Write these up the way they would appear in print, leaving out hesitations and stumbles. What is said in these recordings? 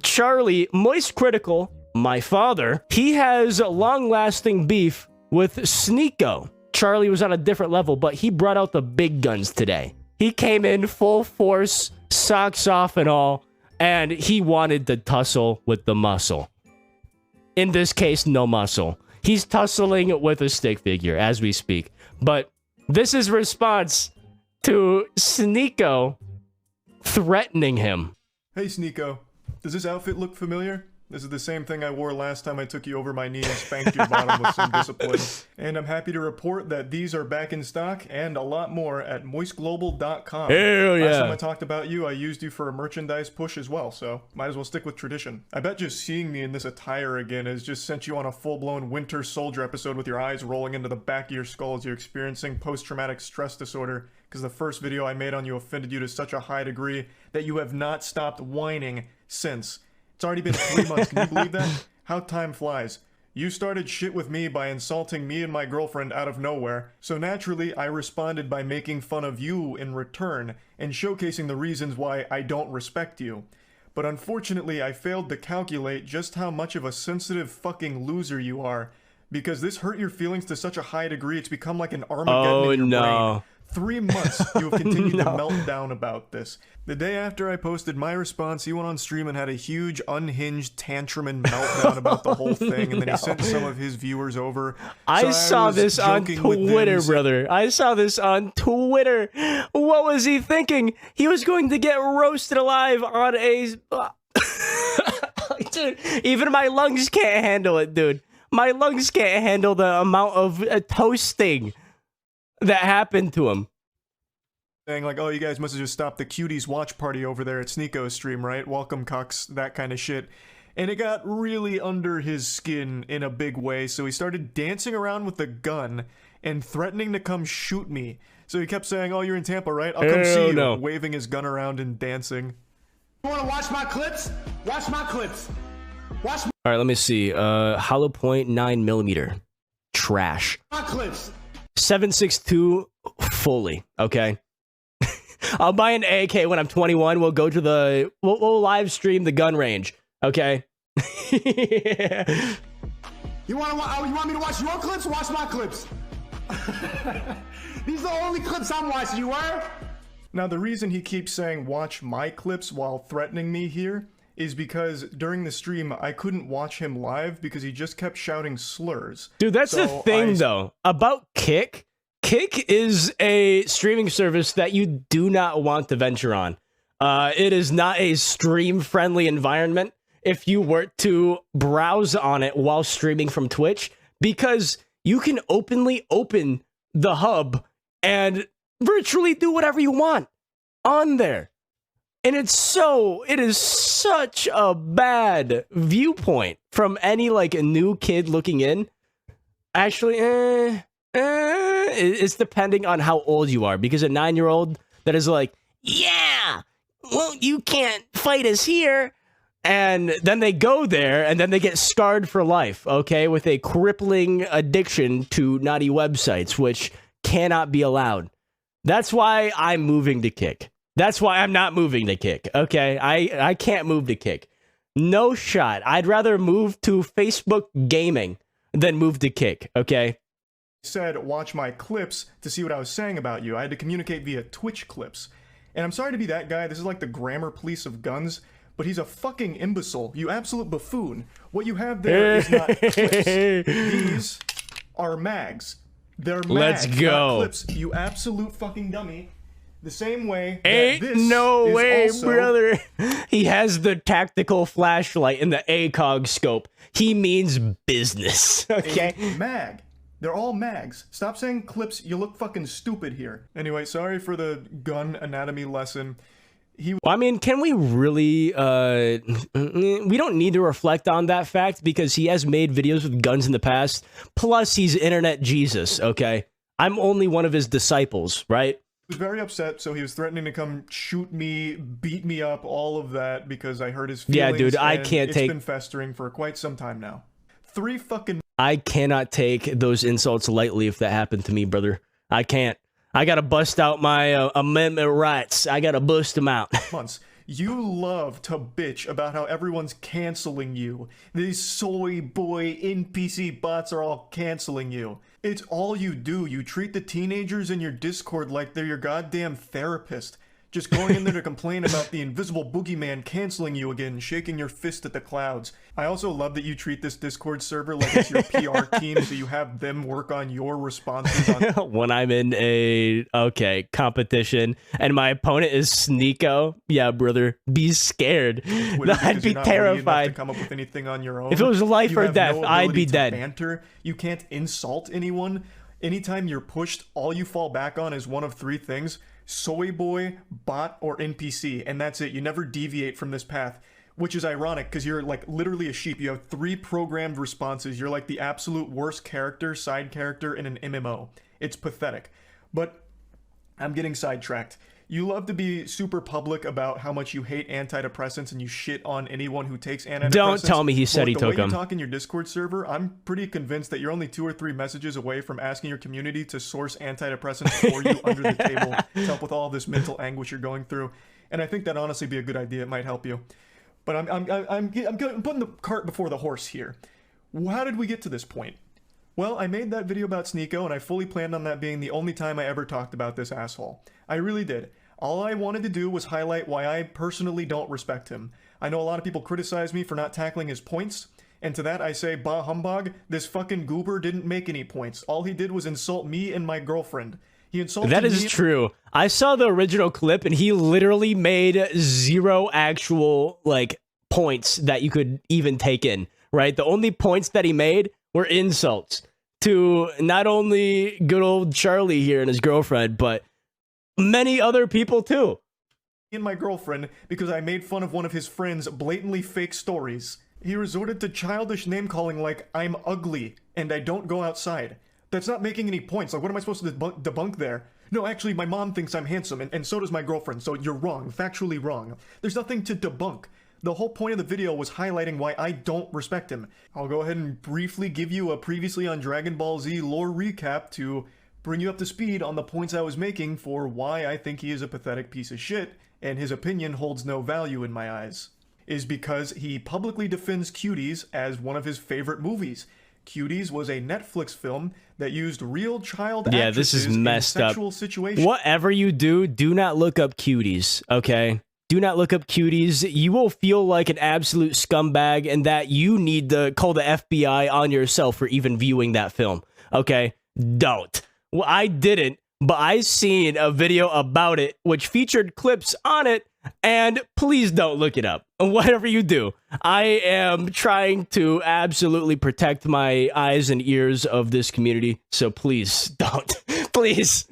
Charlie, Moist Critical, my father, he has long-lasting beef with Sneako. Charlie was on a different level, but he brought out the big guns today. He came in full force, socks off and all, and he wanted to tussle with the muscle. In this case, no muscle. He's tussling with a stick figure as we speak. But this is response to Sneako threatening him. Hey Sneako, does this outfit look familiar? This is the same thing I wore last time I took you over my knee and spanked your bottom with some discipline. And I'm happy to report that these are back in stock and a lot more at moistglobal.com. Hell yeah. Last time I talked about you, I used you for a merchandise push as well, so might as well stick with tradition. I bet just seeing me in this attire again has just sent you on a full-blown Winter Soldier episode with your eyes rolling into the back of your skull as you're experiencing post-traumatic stress disorder, because the first video I made on you offended you to such a high degree that you have not stopped whining since. It's already been 3 months, can you believe that? How time flies. You started shit with me by insulting me and my girlfriend out of nowhere, so naturally I responded by making fun of you in return, and showcasing the reasons why I don't respect you. But unfortunately I failed to calculate just how much of a sensitive fucking loser you are, because this hurt your feelings to such a high degree it's become like an Armageddon in your brain. 3 months you have continued to melt down about this. The day after I posted my response, he went on stream and had a huge unhinged tantrum and meltdown about the whole thing, and then he sent some of his viewers over. I saw this on Twitter, brother. I saw this on Twitter. What was he thinking? He was going to get roasted alive on a... Dude, even my lungs can't handle it, dude. My lungs can't handle the amount of toasting that happened to him. Saying like, oh, you guys must have just stopped the cuties watch party over there at Sneako's stream, right? Welcome, cucks, that kind of shit. And it got really under his skin in a big way, so he started dancing around with a gun and threatening to come shoot me. So he kept saying, oh, you're in Tampa, right? I'll come see you, waving his gun around and dancing. You wanna watch my clips? Watch my clips. Watch my Alright, let me see. Hollow point 9mm. Trash. clips. 7.62 fully, okay? I'll buy an AK when I'm 21. We'll go to the... We'll live stream the gun range, okay? You want me to watch your clips? Watch my clips. These are the only clips I'm watching, you were? Now, the reason he keeps saying watch my clips while threatening me here is because during the stream, I couldn't watch him live because he just kept shouting slurs. Dude, that's the thing, though. About Kick. Kick is a streaming service that you do not want to venture on. It is not a stream-friendly environment if you were to browse on it while streaming from Twitch, because you can openly open the hub and virtually do whatever you want on there. And it is such a bad viewpoint from any, like, a new kid looking in. Actually, it's depending on how old you are, because a 9-year-old that is like, yeah, well, you can't fight us here. And then they go there, and then they get scarred for life, okay, with a crippling addiction to naughty websites, which cannot be allowed. That's why I'm moving to Kick. That's why I'm not moving to Kick, okay? I can't move to Kick. No shot. I'd rather move to Facebook Gaming than move to Kick, okay? Said, watch my clips to see what I was saying about you. I had to communicate via Twitch clips. And I'm sorry to be that guy. This is like the grammar police of guns. But he's a fucking imbecile. You absolute buffoon. What you have there is not clips. These are mags. They're mags, let's go. not clips. You absolute fucking dummy. The same way that Ain't this no is way, also... brother. He has the tactical flashlight and the ACOG scope. He means business, okay? A mag. They're all mags. Stop saying clips. You look fucking stupid here. Anyway, sorry for the gun anatomy lesson. I mean, can we really, we don't need to reflect on that fact because he has made videos with guns in the past. Plus, he's internet Jesus, okay? I'm only one of his disciples, right? He was very upset, so he was threatening to come shoot me, beat me up, all of that, because I hurt his feelings. Yeah, dude, I can't take... It's been festering for quite some time now. 3 fucking... I cannot take those insults lightly if that happened to me, brother. I can't. I gotta bust out my amendment rights. I gotta bust them out. months. You love to bitch about how everyone's canceling you. These soy boy NPC bots are all canceling you. It's all you do. You treat the teenagers in your Discord like they're your goddamn therapist. Just going in there to complain about the invisible boogeyman canceling you again, shaking your fist at the clouds. I also love that you treat this Discord server like it's your PR team, so you have them work on your responses. When I'm in a competition and my opponent is Sneako, yeah, brother, be scared. I'd be terrified. To come up with anything on your own. If it was life or death, I'd be dead. Banter. You can't insult anyone. Anytime you're pushed, all you fall back on is one of three things: soy boy, bot, or NPC, and that's it. You never deviate from this path, which is ironic because you're like literally a sheep. You have 3 programmed responses. You're like the absolute worst character, side character in an MMO. It's pathetic. But I'm getting sidetracked. You love to be super public about how much you hate antidepressants and you shit on anyone who takes antidepressants. Don't tell me he said he took them. The way you talk in your Discord server, I'm pretty convinced that you're only 2 or 3 messages away from asking your community to source antidepressants for you under the table to help with all this mental anguish you're going through. And I think that'd honestly be a good idea. It might help you. But I'm putting the cart before the horse here. How did we get to this point? Well, I made that video about Sneako, and I fully planned on that being the only time I ever talked about this asshole. I really did. All I wanted to do was highlight why I personally don't respect him. I know a lot of people criticize me for not tackling his points, and to that I say, bah humbug, this fucking goober didn't make any points. All he did was insult me and my girlfriend. He insulted me. That is true. I saw the original clip, and he literally made 0 actual, like, points that you could even take in, right? The only points that he made were insults to not only good old Charlie here and his girlfriend, but many other people too. And my girlfriend, because I made fun of one of his friends' blatantly fake stories. He resorted to childish name-calling like, I'm ugly, and I don't go outside. That's not making any points. Like, what am I supposed to debunk there? No, actually, my mom thinks I'm handsome, and so does my girlfriend, so you're wrong, factually wrong. There's nothing to debunk. The whole point of the video was highlighting why I don't respect him. I'll go ahead and briefly give you a previously on Dragon Ball Z lore recap to bring you up to speed on the points I was making for why I think he is a pathetic piece of shit, and his opinion holds no value in my eyes. Is because he publicly defends Cuties as one of his favorite movies. Cuties was a Netflix film that used real child actresses in sexual situations. Whatever you do, do not look up Cuties, okay? Do not look up Cuties. You will feel like an absolute scumbag and that you need to call the FBI on yourself for even viewing that film, okay? Don't. Well, I didn't, but I seen a video about it which featured clips on it, and please don't look it up. Whatever you do, I am trying to absolutely protect my eyes and ears of this community, so please don't. Please.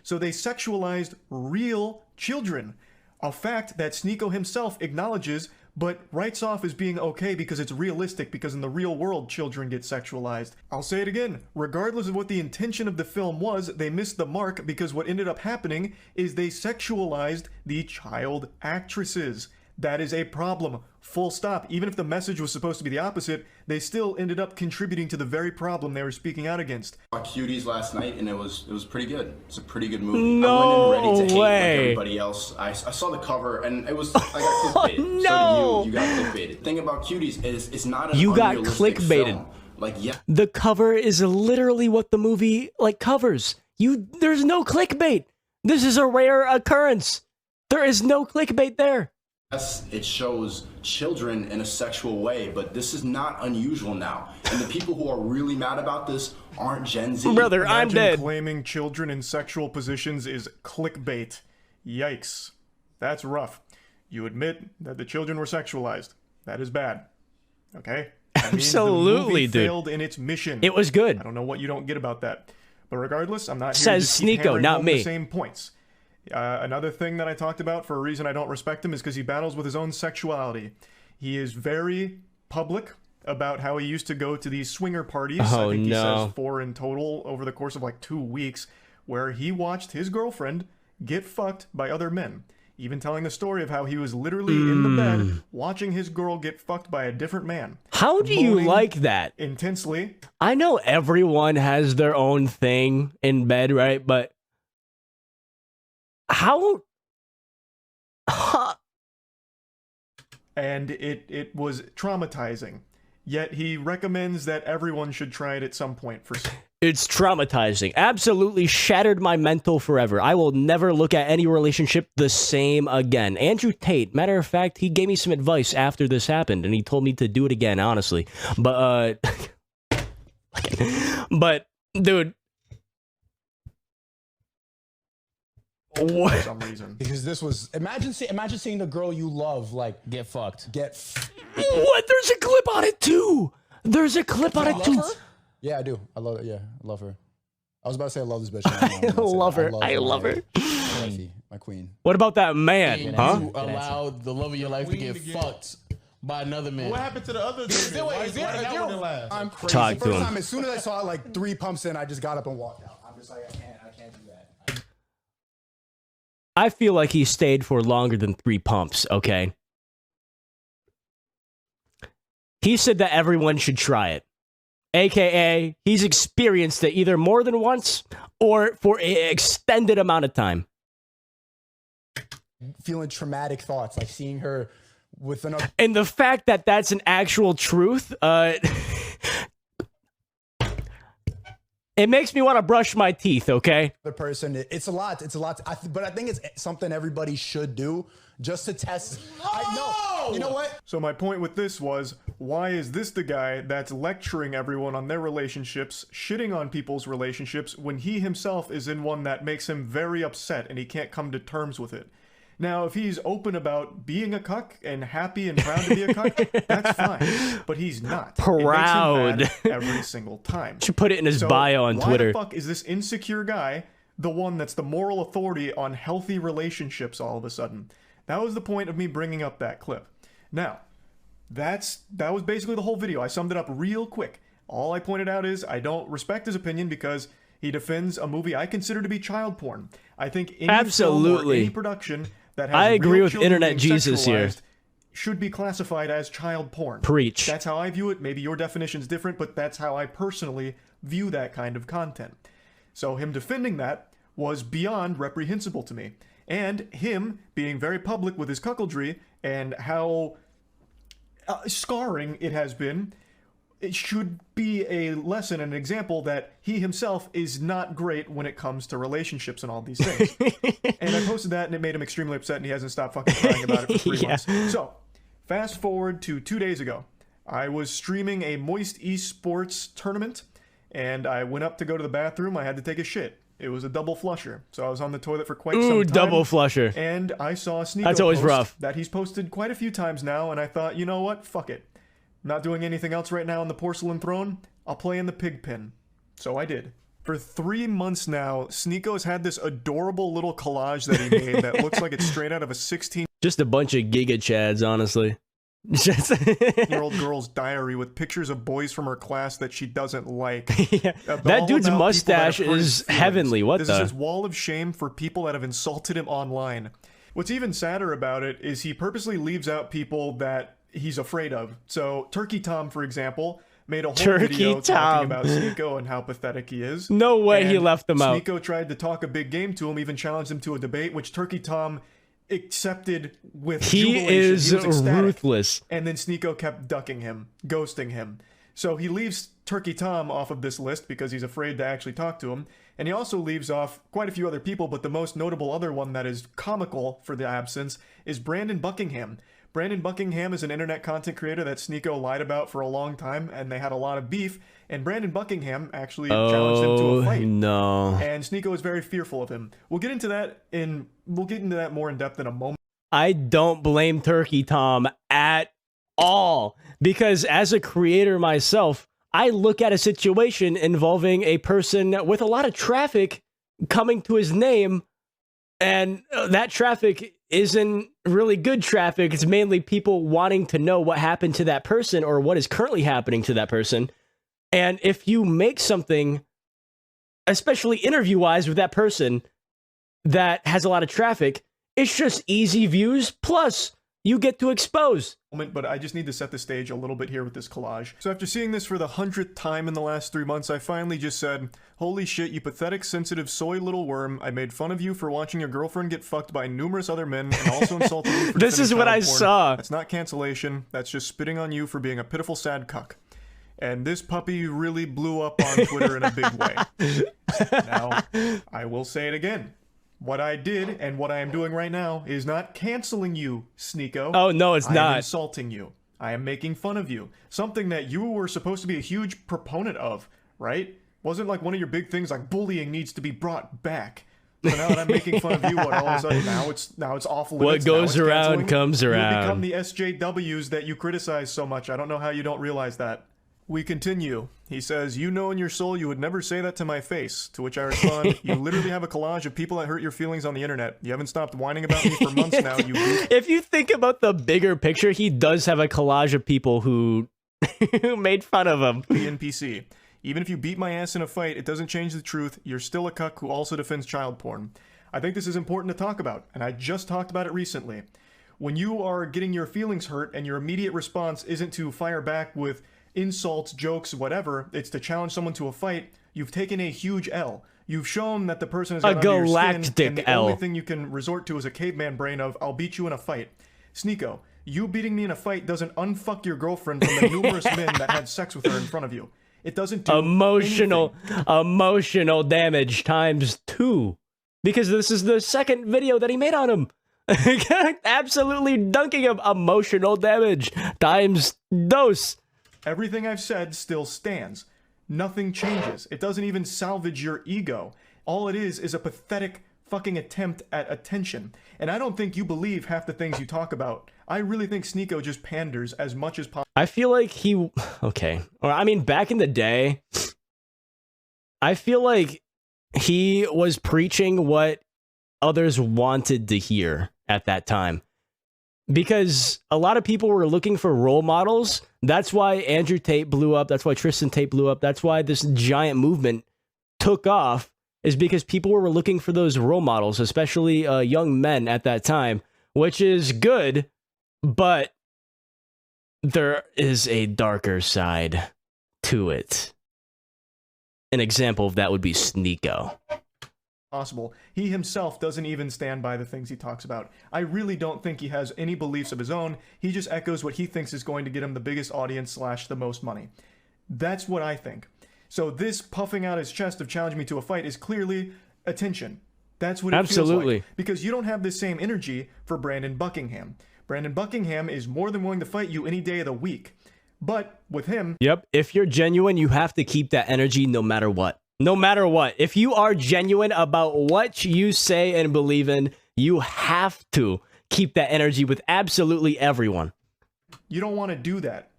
So they sexualized real children. A fact that Sneako himself acknowledges, but writes off as being okay because it's realistic, because in the real world, children get sexualized. I'll say it again, regardless of what the intention of the film was, they missed the mark because what ended up happening is they sexualized the child actresses. That is a problem. Full stop. Even if the message was supposed to be the opposite, they still ended up contributing to the very problem they were speaking out against. I saw Cuties last night, and it was pretty good. It's a pretty good movie. No I went in ready to hate way. like everybody else. I saw the cover, and it was I got clickbaited. No. So did you. You got clickbaited. The thing about Cuties is it's not an You got unrealistic clickbaited. film. Like, yeah. The cover is literally what the movie like covers. There's no clickbait. This is a rare occurrence. There is no clickbait there. Yes, it shows children in a sexual way, but this is not unusual now. And the people who are really mad about this aren't Gen Z. Brother, I'm dead. Claiming children in sexual positions is clickbait. Yikes. That's rough. You admit that the children were sexualized. That is bad. Okay? That means Absolutely, the movie dude. failed in its mission. It was good. I don't know what you don't get about that. But regardless, I'm not here Says to just keep Sneako, hammering not home me. the same points. Another thing that I talked about for a reason I don't respect him is because he battles with his own sexuality. He is very public about how he used to go to these swinger parties. Oh, I think he no. says 4 in total over the course of like 2 weeks, where he watched his girlfriend get fucked by other men. Even telling the story of how he was literally in the bed watching his girl get fucked by a different man. How do you Moaning like that? intensely. I know everyone has their own thing in bed, right? But how And it was traumatizing. Yet he recommends that everyone should try it at some point for. It's traumatizing. Absolutely shattered my mental forever. I will never look at any relationship the same again. Andrew Tate, matter of fact, he gave me some advice after this happened, and he told me to do it again, honestly. But, but, dude. What? For some reason. Because this was imagine seeing the girl you love like Get fucked. What? There's a clip on it too. There's a clip on it too. Yeah, I do. I love it. Yeah, I love her. I was about to say I love this bitch. I love her. I love her. My queen. What about that man? Huh? You allowed the love of your life to get fucked by another man. What happened to the other dude? Why that one didn't last? I'm crazy. Talk to First him. time, as soon as I saw like 3 pumps in, I just got up and walked out. I'm just like, I can't do that. I feel like he stayed for longer than 3 pumps, okay? He said that everyone should try it. AKA, he's experienced it either more than once or for an extended amount of time. Feeling traumatic thoughts, like seeing her with another. And the fact that that's an actual truth, it makes me want to brush my teeth, okay? The person, it's a lot. But I think it's something everybody should do just to test. You know what? So my point with this was, why is this the guy that's lecturing everyone on their relationships, shitting on people's relationships, when he himself is in one that makes him very upset and he can't come to terms with it? Now, if he's open about being a cuck and happy and proud to be a cuck, that's fine. But he's not. Proud. It makes him mad every single time. Should put it in his bio on Twitter. Why the fuck is this insecure guy the one that's the moral authority on healthy relationships all of a sudden? That was the point of me bringing up that clip. Now, that was basically the whole video. I summed it up real quick. All I pointed out is I don't respect his opinion because he defends a movie I consider to be child porn. I think any film or any production that has I agree real with children Internet being Jesus here. sexualized should be classified as child porn. Preach. That's how I view it. Maybe your definition's different, but that's how I personally view that kind of content. So him defending that was beyond reprehensible to me. And him being very public with his cuckoldry and how scarring it has been, it should be a lesson and an example that he himself is not great when it comes to relationships and all these things. And I posted that and it made him extremely upset and he hasn't stopped fucking crying about it for 3 months. So, fast forward to 2 days ago. I was streaming a Moist Esports tournament and I went up to go to the bathroom. I had to take a shit. It was a double flusher. So I was on the toilet for quite some time. Ooh, double flusher. And I saw a Sneako That's always post rough. that he's posted quite a few times now, and I thought, you know what? Fuck it. Not doing anything else right now on the porcelain throne. I'll play in the pig pen. So I did. For 3 months now, Sneako's had this adorable little collage that he made that looks like it's straight out of a 16-year-old Just a bunch of Giga Chads, honestly. girl's diary with pictures of boys from her class that she doesn't like. Yeah. All That dude's about mustache people that have hurt his is feelings. heavenly. What This the? is his wall of shame for people that have insulted him online. What's even sadder about it is he purposely leaves out people that he's afraid of. So Turkey Tom, for example, made a whole video talking about Sneako and how pathetic he is. No way he left them out. Sneako tried to talk a big game to him, even challenged him to a debate, which Turkey Tom accepted with jubilation. He is was ecstatic. ruthless. And then Sneako kept ducking him, ghosting him. So he leaves Turkey Tom off of this list because he's afraid to actually talk to him. And he also leaves off quite a few other people, but the most notable other one that is comical for the absence is Brandon Buckingham. Brandon Buckingham is an internet content creator that Sneako lied about for a long time, and they had a lot of beef. And Brandon Buckingham actually challenged him to a fight. No. And Sneako is very fearful of him. We'll get into that more in depth in a moment. I don't blame Turkey Tom at all, because as a creator myself, I look at a situation involving a person with a lot of traffic coming to his name, and that traffic isn't really good traffic. It's mainly people wanting to know what happened to that person or what is currently happening to that person. And if you make something, especially interview-wise with that person, that has a lot of traffic, it's just easy views. Plus, you get to expose. But I just need to set the stage a little bit here with this collage. So after seeing this for the 100th time in the last 3 months, I finally just said, holy shit, you pathetic, sensitive, soy little worm. I made fun of you for watching your girlfriend get fucked by numerous other men and also insulted you for This is what I saw. That's not cancellation. That's just spitting on you for being a pitiful, sad cuck. And this puppy really blew up on Twitter in a big way. Now, I will say it again. What I did and what I am doing right now is not canceling you, Sneako. Oh, no, it's not. I am insulting you. I am making fun of you. Something that you were supposed to be a huge proponent of, right? Wasn't like one of your big things like bullying needs to be brought back. So now that I'm making fun of you, what all of a sudden now it's off limits. What goes around comes around. You become the SJWs that you criticize so much. I don't know how you don't realize that. We continue. He says, you know in your soul you would never say that to my face. To which I respond, you literally have a collage of people that hurt your feelings on the internet. You haven't stopped whining about me for months now, you goof. If you think about the bigger picture, he does have a collage of people who made fun of him. The NPC. Even if you beat my ass in a fight, it doesn't change the truth. You're still a cuck who also defends child porn. I think this is important to talk about, and I just talked about it recently. When you are getting your feelings hurt and your immediate response isn't to fire back with insults, jokes, whatever, it's to challenge someone to a fight, you've taken a huge L. You've shown that the person has got under your skin, and the only thing you can resort to is a caveman brain of, I'll beat you in a fight. Sneako, you beating me in a fight doesn't unfuck your girlfriend from the numerous men that had sex with her in front of you. It doesn't do emotional damage times 2. Because this is the second video that he made on him. Absolutely dunking him. Emotional damage times 2. Everything I've said still stands. Nothing changes. It doesn't even salvage your ego. All it is a pathetic fucking attempt at attention. And I don't think you believe half the things you talk about. I really think Sneako just panders as much as possible. I feel like he... Okay. Or, I mean, back in the day, I feel like he was preaching what others wanted to hear at that time. Because a lot of people were looking for role models. That's why Andrew Tate blew up. That's why Tristan Tate blew up. That's why this giant movement took off, is because people were looking for those role models, especially young men at that time, which is good, but there is a darker side to it. An example of that would be Sneako. Possible. He himself doesn't even stand by the things he talks about. I really don't think he has any beliefs of his own. He just echoes what he thinks is going to get him the biggest audience / the most money. That's what I think. So this puffing out his chest of challenging me to a fight is clearly attention. That's what it feels like. Because you don't have the same energy for Brandon Buckingham. Brandon Buckingham is more than willing to fight you any day of the week. But with him... Yep, if you're genuine, you have to keep that energy no matter what. No matter what. If you are genuine about what you say and believe in, you have to keep that energy with absolutely everyone. You don't want to do that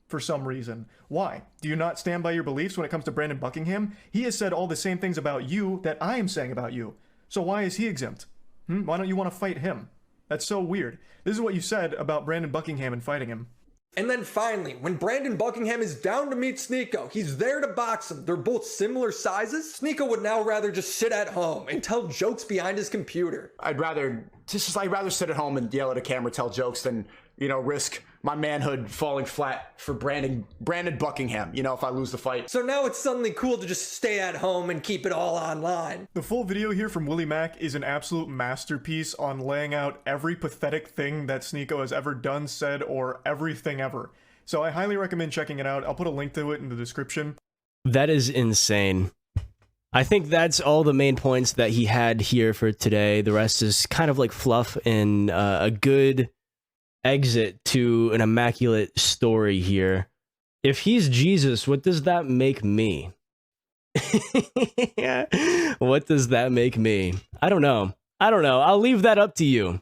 for some reason. Why? Do you not stand by your beliefs when it comes to Brandon Buckingham? He has said all the same things about you that I am saying about you. So why is he exempt? Why don't you want to fight him? That's so weird. This is what you said about Brandon Buckingham and fighting him. And then finally, when Brandon Buckingham is down to meet Sneako, he's there to box him. They're both similar sizes. Sneako would now rather just sit at home and tell jokes behind his computer. I'd rather sit at home and yell at a camera, tell jokes than, risk my manhood falling flat for Brandon Buckingham, if I lose the fight. So now it's suddenly cool to just stay at home and keep it all online. The full video here from Willie Mack is an absolute masterpiece on laying out every pathetic thing that Sneako has ever done, said, or everything ever. So I highly recommend checking it out. I'll put a link to it in the description. That is insane. I think that's all the main points that he had here for today. The rest is kind of like fluff and a good exit to an immaculate story here. If he's Jesus, what does that make me? What does that make me? I don't know. I'll leave that up to you.